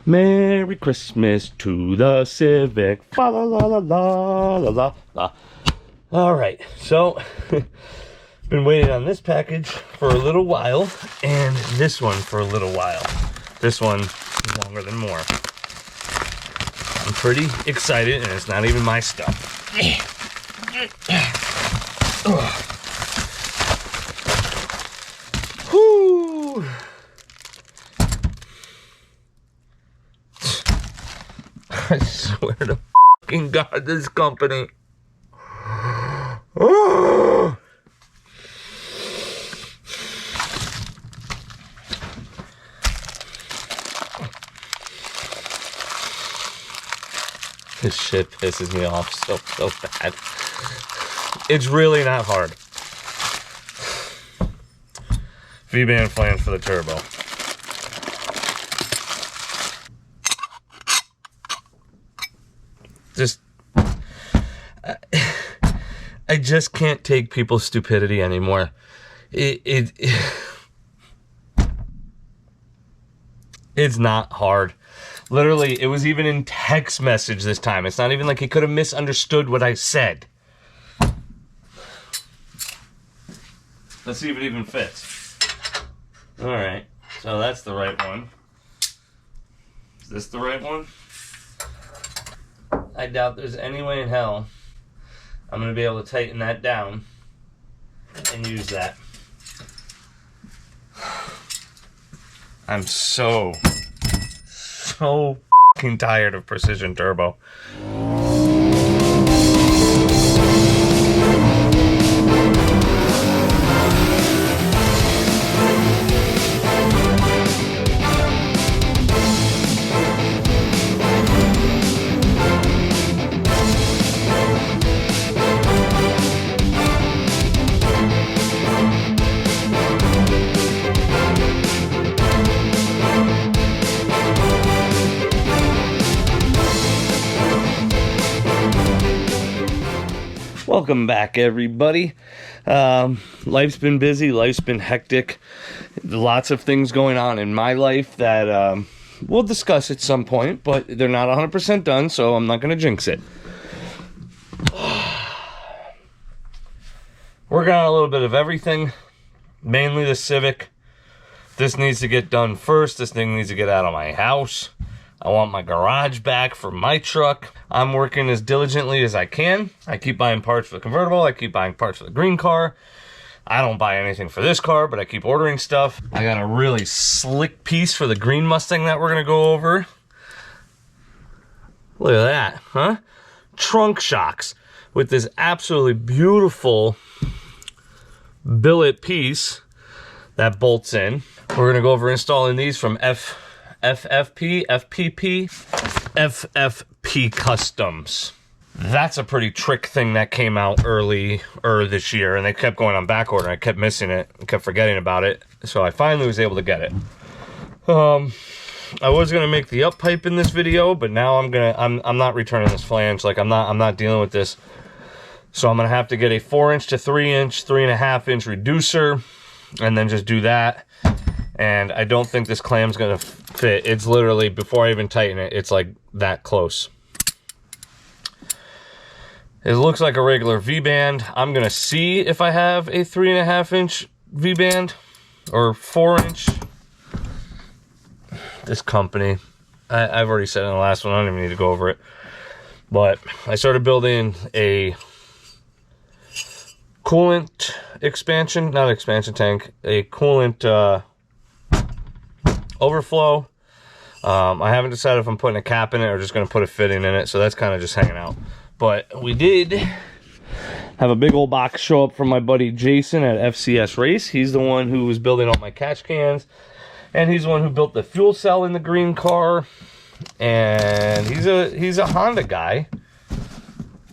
Merry Christmas to the Civic. Fa la la la la la la la. All right, so been waiting on this package for a little while, and this one for a little while. This one is longer than more. I'm pretty excited, and it's not even my stuff. Whoo! I swear to fucking God, this company. Oh! This shit pisses me off so bad. It's really not hard. V-band flange for the turbo. I just can't take people's stupidity anymore. It's not hard. Literally, it was even in text message this time. It's not even like he could have misunderstood what I said. Let's see if it even fits. All right, so that's the right one. Is this the right one? I doubt there's any way in hell I'm going to be able to tighten that down and use that. I'm so fucking tired of precision turbo. Welcome back, everybody. Life's been busy. Life's been hectic. Lots of things going on in my life that we'll discuss at some point, but they're not 100% done, so I'm not going to jinx it. Working on a little bit of everything, mainly the Civic. This needs to get done first. This thing needs to get out of my house. I want my garage back for my truck. I'm working as diligently as I can. I keep buying parts for the convertible. I keep buying parts for the green car. I don't buy anything for this car, but I keep ordering stuff. I got a really slick piece for the green Mustang that we're gonna go over. Look at that, huh? Trunk shocks with this absolutely beautiful billet piece that bolts in. We're gonna go over installing these from FFP Customs. That's a pretty trick thing that came out earlier this year, and they kept going on back order. I kept missing it, and kept forgetting about it, so I finally was able to get it. I was gonna make the up pipe in this video, but now I'm not returning this flange. Like I'm not dealing with this. So I'm gonna have to get a 4-inch to 3-inch, 3.5-inch reducer, and then just do that. And I don't think this clam's gonna fit. It's literally, before I even tighten it, it's like that close. It looks like a regular V-band. I'm gonna see if I have a 3.5-inch V-band or 4-inch. This company, I've already said in the last one, I don't even need to go over it. But I started building a coolant expansion, not expansion tank, a coolant overflow. I haven't decided if I'm putting a cap in it or just going to put a fitting in it, so that's kind of just hanging out. But we did have a big old box show up from my buddy Jason at FCS Race. He's the one who was building all my catch cans, and he's the one who built the fuel cell in the green car. And he's a Honda guy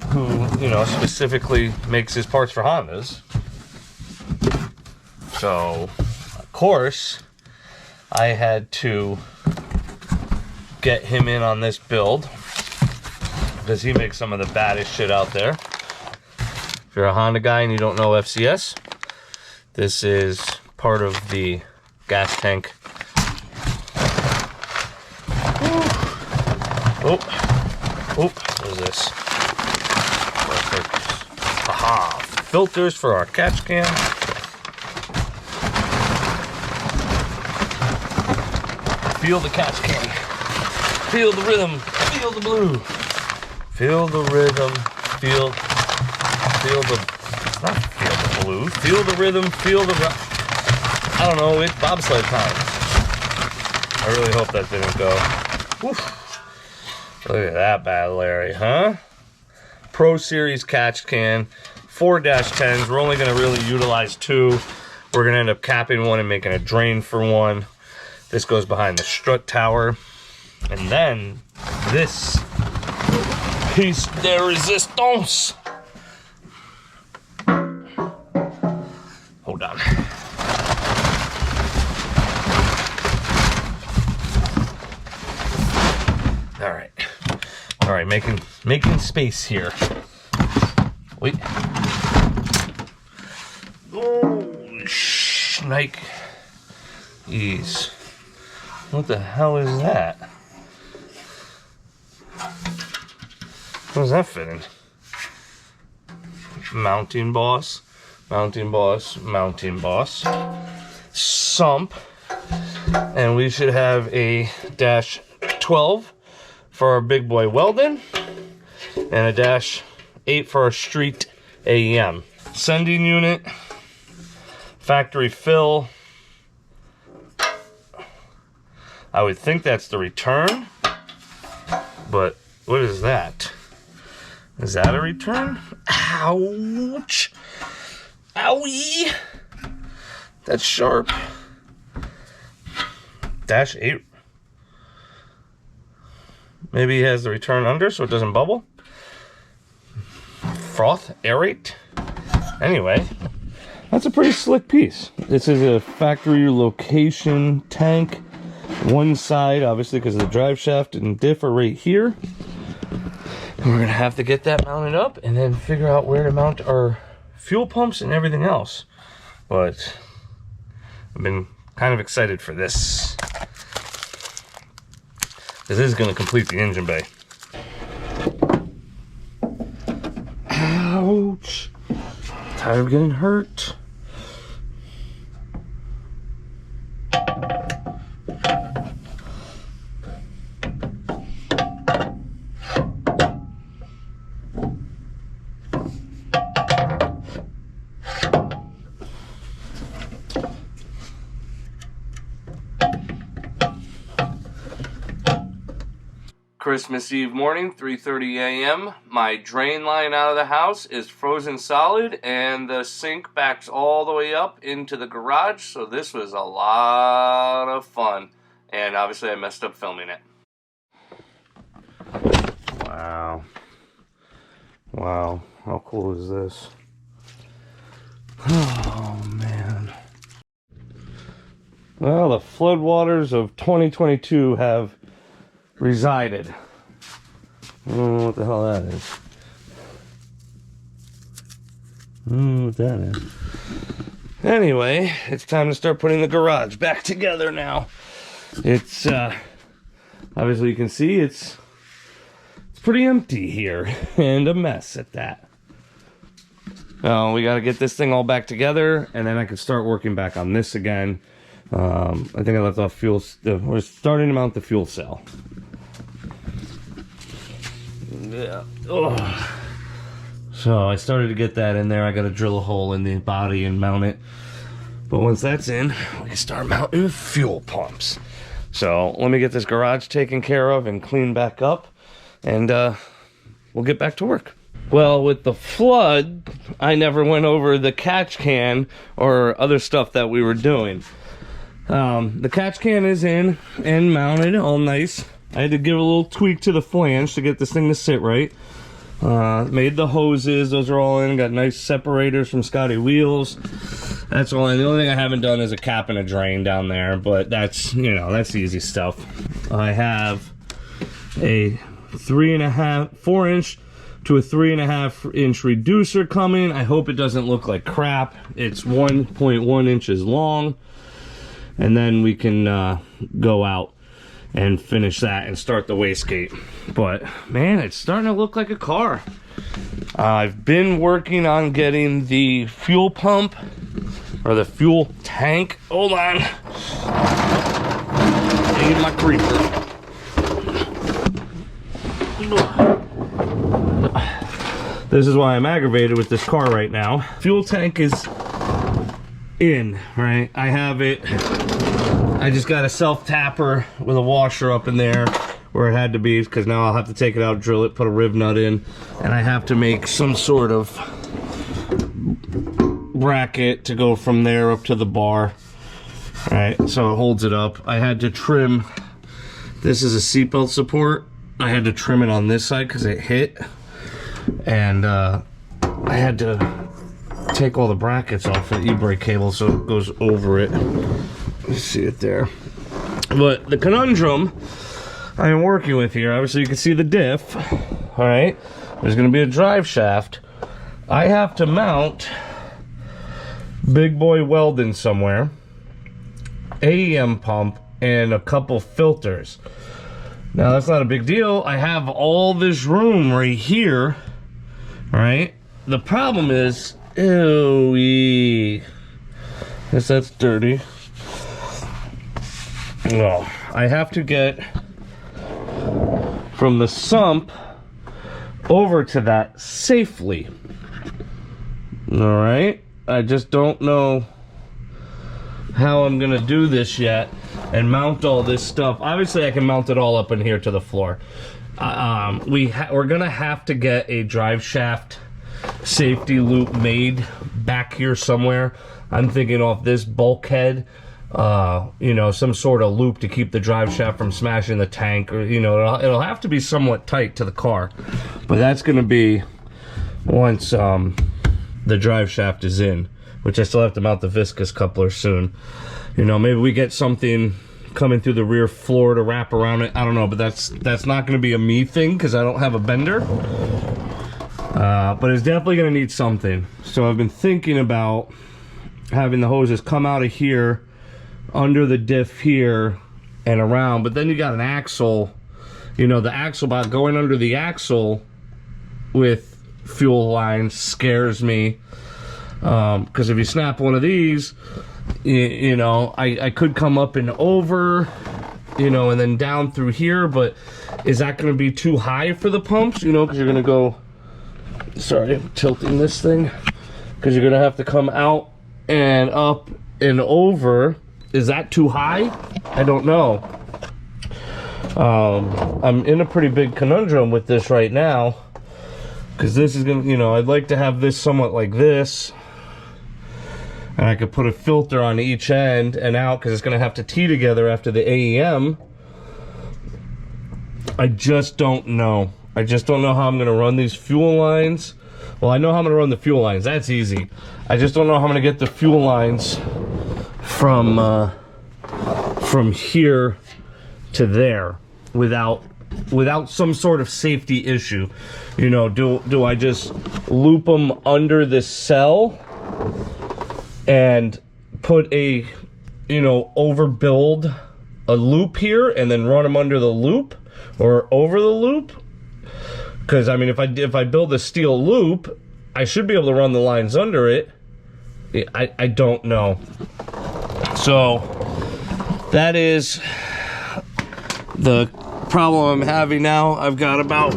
who, you know, specifically makes his parts for Hondas. So, of course, I had to get him in on this build because he makes some of the baddest shit out there. If you're a Honda guy and you don't know FCS, this is part of the gas tank. Woo. Oh, what is this? Perfect. Aha, filters for our catch can. Feel the catch can. Feel the rhythm. Feel the blue. Feel the rhythm. Feel the, not feel the blue. Feel the rhythm. Feel the, I don't know, it's bobsled time. I really hope that didn't go. Woof. Look at that bad Larry, huh? Pro Series catch can, 4-10s. We're only gonna really utilize 2. We're gonna end up capping one and making a drain for one. This goes behind the strut tower. And then this piece de resistance. Hold on. All right, making space here. Wait. Oh, snake. Ease. What the hell is that? What does that fit in? Mounting boss. Mounting boss. Mounting boss. Sump. And we should have a -12 for our big boy Weldon. And a -8 for our street AEM. Sending unit. Factory fill. I would think that's the return, but what is that? Is that a return? Ouch! Owie! That's sharp. -8. Maybe he has the return under so it doesn't bubble. Froth, aerate. Anyway, that's a pretty slick piece. This is a factory location tank. One side, obviously, because of the drive shaft and diff are right here. And we're gonna have to get that mounted up and then figure out where to mount our fuel pumps and everything else. But I've been kind of excited for this. This is gonna complete the engine bay. Ouch! Tired of getting hurt. Christmas Eve morning, 3:30 a.m. My drain line out of the house is frozen solid, and the sink backs all the way up into the garage, so this was a lot of fun. And obviously I messed up filming it. Wow. Wow, how cool is this? Oh, man. Well, the floodwaters of 2022 have resided. I don't know what the hell that is. I don't know what that is. Anyway, it's time to start putting the garage back together now. It's obviously you can see it's pretty empty here and a mess at that. We got to get this thing all back together, and then I can start working back on this again. I think I left off fuel. We're starting to mount the fuel cell. Yeah. Oh. So I started to get that in there. I got to drill a hole in the body and mount it. But once that's in, we can start mounting the fuel pumps. So let me get this garage taken care of and cleaned back up, and we'll get back to work. Well, with the flood, I never went over the catch can or other stuff that we were doing. The catch can is in and mounted all nice. I had to give a little tweak to the flange to get this thing to sit right. Made the hoses, those are all in. Got nice separators from Scotty Wheels. That's all in. The only thing I haven't done is a cap and a drain down there, but that's, you know, that's easy stuff. I have a 4-inch to a 3.5 inch reducer coming. I hope it doesn't look like crap. It's 1.1 inches long, and then we can go out and finish that and start the wastegate. But man, it's starting to look like a car. I've been working on getting the fuel pump or the fuel tank. Hold on. I need my creeper. This is why I'm aggravated with this car right now. Fuel tank is in, right? I have it. I just got a self-tapper with a washer up in there where it had to be, because now I'll have to take it out, drill it, put a rib nut in, and I have to make some sort of bracket to go from there up to the bar. All right, so it holds it up. I had to trim, this is a seatbelt support. I had to trim it on this side because it hit. And I had to take all the brackets off the e-brake cable so it goes over it. You see it there. But the conundrum I'm working with here, obviously you can see the diff. All right, there's going to be a drive shaft. I have to mount big boy welding somewhere, AEM pump, and a couple filters. Now that's not a big deal. I have all this room right here. Right? The problem is, ew, guess that's dirty. Well, I have to get from the sump over to that safely. All right? I just don't know how I'm gonna do this yet and mount all this stuff. Obviously I can mount it all up in here to the floor. We're gonna have to get a drive shaft safety loop made back here somewhere. I'm thinking off this bulkhead, you know, some sort of loop to keep the drive shaft from smashing the tank, or you know, it'll have to be somewhat tight to the car. But that's gonna be once the drive shaft is in, which I still have to mount the viscous coupler soon. You know, maybe we get something coming through the rear floor to wrap around it. I don't know, but that's not going to be a me thing because I don't have a bender. But it's definitely going to need something. So I've been thinking about having the hoses come out of here, under the diff here, and around. But then you got an axle. You know, the axle box going under the axle with fuel lines scares me. Because if you snap one of these, you know, I could come up and over, you know, and then down through here, but is that going to be too high for the pumps? You know, because you're going to go, sorry, I'm tilting this thing, because you're going to have to come out and up and over. Is that too high? I don't know. I'm in a pretty big conundrum with this right now, because this is going to, you know, I'd like to have this somewhat like this. And I could put a filter on each end and out because it's going to have to tee together after the AEM. I just don't know. I just don't know how I'm going to run these fuel lines. Well, I know how I'm going to run the fuel lines. That's easy. I just don't know how I'm going to get the fuel lines from here to there without some sort of safety issue. You know, do I just loop them under this cell and put a, you know, overbuild a loop here and then run them under the loop or over the loop? Because I mean, if I build a steel loop, I should be able to run the lines under it. I don't know. So that is the problem I'm having now. I've got about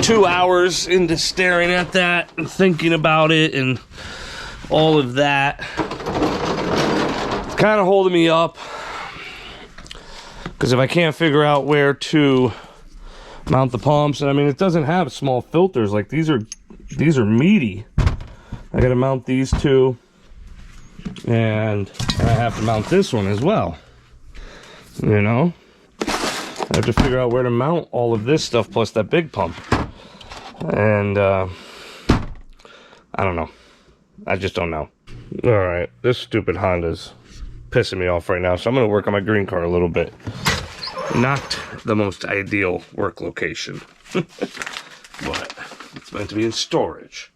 2 hours into staring at that and thinking about it and all of that. It's kind of holding me up, because if I can't figure out where to mount the pumps, and I mean, it doesn't have small filters, like these are meaty. I gotta mount these two, and I have to mount this one as well. You know, I have to figure out where to mount all of this stuff plus that big pump, and I don't know. I just don't know. All right, this stupid Honda's pissing me off right now, so I'm gonna work on my green car a little bit. Not the most ideal work location, but it's meant to be in storage.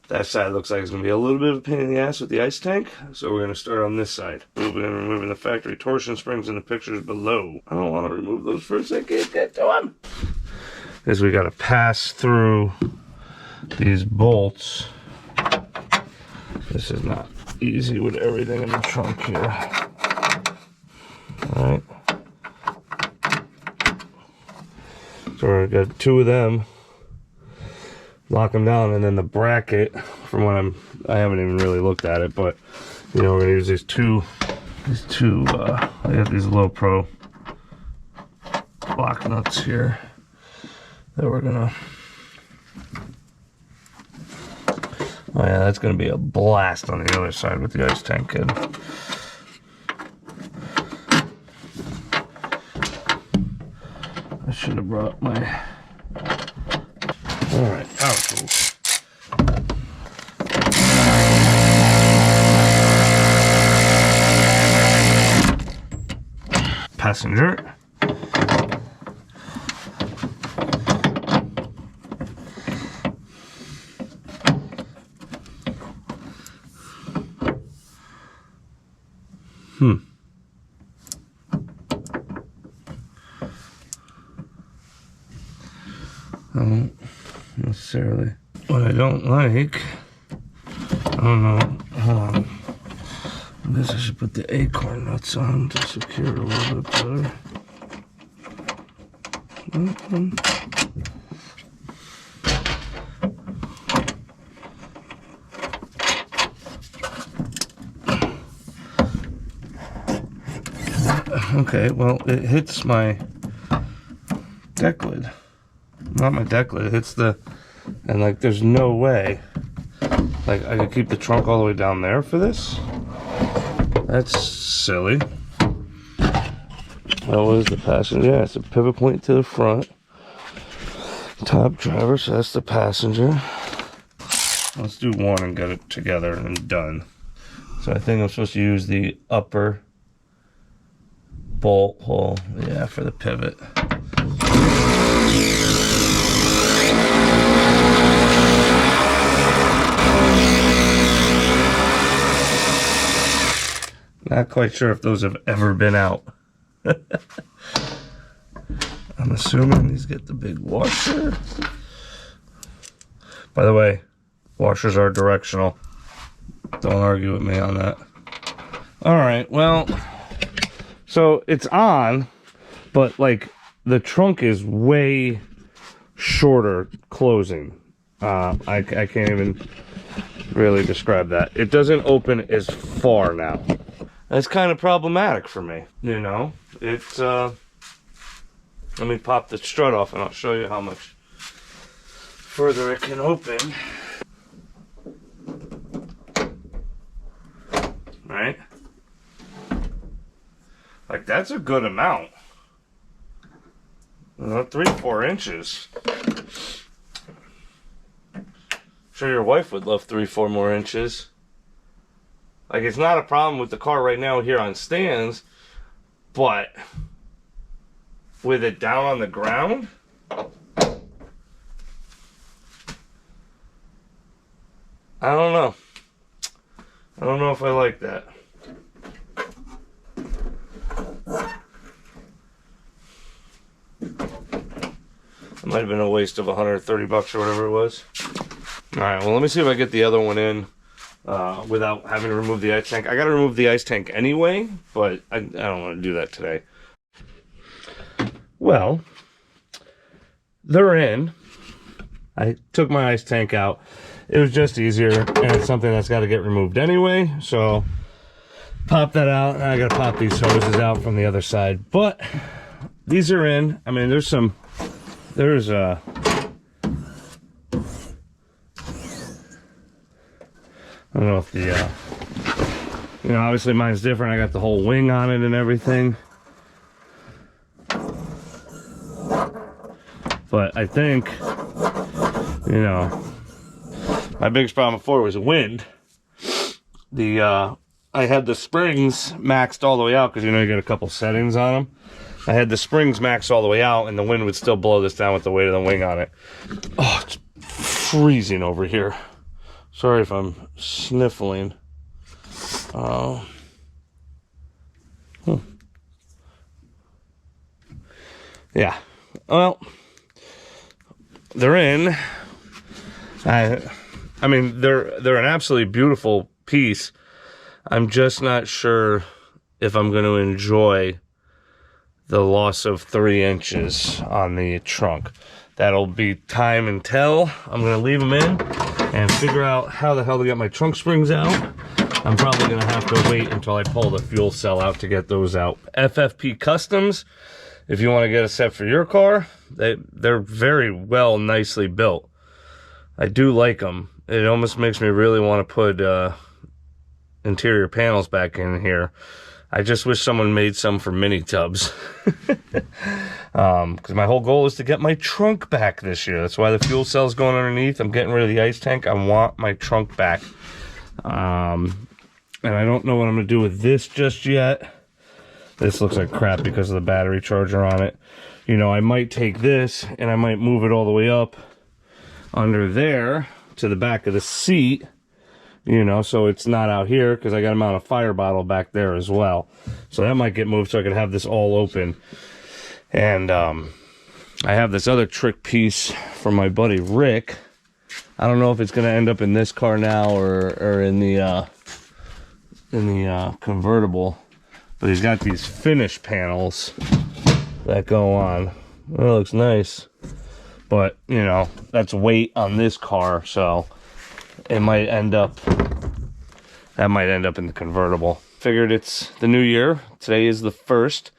That side looks like it's going to be a little bit of a pain in the ass with the ice tank, so we're going to start on this side. Moving and removing the factory torsion springs in the pictures below. I don't want to remove those first, I can't get to them. Is we got to pass through these bolts. This is not easy with everything in the trunk here. Alright. So we got 2 of them. Lock them down, and then the bracket, from what I haven't even really looked at it, but you know, we're gonna use these two I got these low pro lock nuts here that we're gonna, oh yeah, that's gonna be a blast on the other side with the ice tank kid. I should have brought my, all right, power tools. Passenger. I don't necessarily. What I don't like, I don't know, hold on. I guess I should put the acorn nuts on to secure it a little bit better. Okay, well, it hits my deck lid. Not my deck lid, it hits the, and like there's no way, like I could keep the trunk all the way down there for this? That's silly. What was the passenger? Yeah, it's a pivot point to the front. Top driver, so that's the passenger. Let's do one and get it together and done. So I think I'm supposed to use the upper bolt hole, yeah, for the pivot. Not quite sure if those have ever been out. I'm assuming these get the big washer. By the way, washers are directional. Don't argue with me on that. Alright, well, so it's on, but like the trunk is way shorter closing. I can't even really describe that. It doesn't open as far now. That's kind of problematic for me, you know. It's let me pop the strut off and I'll show you how much further it can open. Right? Like that's a good amount. You know, 3-4 inches. I'm sure your wife would love 3-4 more inches. Like, it's not a problem with the car right now here on stands, but with it down on the ground, I don't know. I don't know if I like that. It might have been a waste of 130 bucks or whatever it was. All right, well, let me see if I get the other one in. Without having to remove the ice tank. I gotta remove the ice tank anyway, but I don't want to do that today. Well, they're in. I took my ice tank out. It was just easier, and it's something that's got to get removed anyway, so pop that out, and I gotta pop these hoses out from the other side. But these are in. I mean, there's I don't know if the, you know, obviously mine's different. I got the whole wing on it and everything. But I think, you know, my biggest problem before was wind. I had the springs maxed all the way out because, you know, you get a couple settings on them. I had the springs maxed all the way out and the wind would still blow this down with the weight of the wing on it. Oh, it's freezing over here. Sorry if I'm sniffling. Yeah. Well, they're in. I mean, they're an absolutely beautiful piece. I'm just not sure if I'm going to enjoy the loss of 3 inches on the trunk. That'll be time and tell. I'm going to leave them in and figure out how the hell to get my trunk springs out. I'm probably going to have to wait until I pull the fuel cell out to get those out. FFP Customs, if you want to get a set for your car, they're very well, nicely built. I do like them. It almost makes me really want to put interior panels back in here. I just wish someone made some for mini tubs. Because my whole goal is to get my trunk back this year. That's why the fuel cell's going underneath. I'm getting rid of the ice tank. I want my trunk back. And I don't know what I'm going to do with this just yet. This looks like crap because of the battery charger on it. You know, I might take this and I might move it all the way up under there to the back of the seat, you know, so it's not out here, because I got to mount a fire bottle back there as well. So that might get moved so I can have this all open. And I have this other trick piece from my buddy Rick. I don't know if it's going to end up in this car now or in the convertible, but he's got these finish panels that go on. That looks nice. But, you know, that's weight on this car, so it might end up, that might end up in the convertible. Figured it's the new year. Today is the 1st.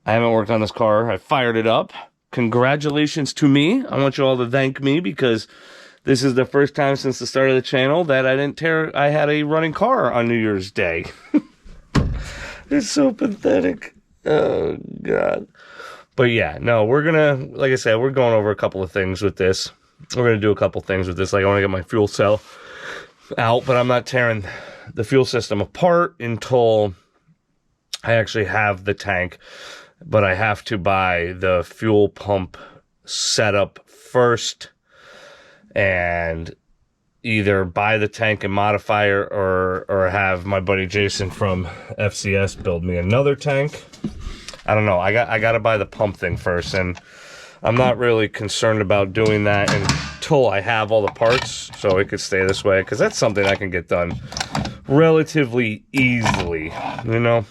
I haven't worked on this car. I fired it up. Congratulations to me. I want you all to thank me, because this is the first time since the start of the channel that I had a running car on New Year's Day. It's so pathetic. Oh, God. But yeah, no, we're gonna, like I said, we're going over a couple of things with this. We're gonna do a couple things with this. Like, I want to get my fuel cell out, but I'm not tearing the fuel system apart until I actually have the tank. But I have to buy the fuel pump setup first, and either buy the tank and modifier, or have my buddy Jason from FCS build me another tank. I don't know. I got to buy the pump thing first, and I'm not really concerned about doing that until I have all the parts, so it could stay this way, because that's something I can get done relatively easily, you know.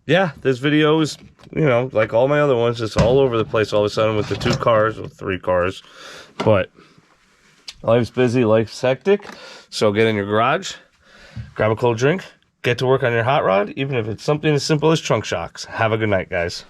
Yeah, this video is, you know, like all my other ones, it's all over the place all of a sudden with the 2 cars or 3 cars. But life's busy, life's hectic. So get in your garage, grab a cold drink, get to work on your hot rod, even if it's something as simple as trunk shocks. Have a good night, guys.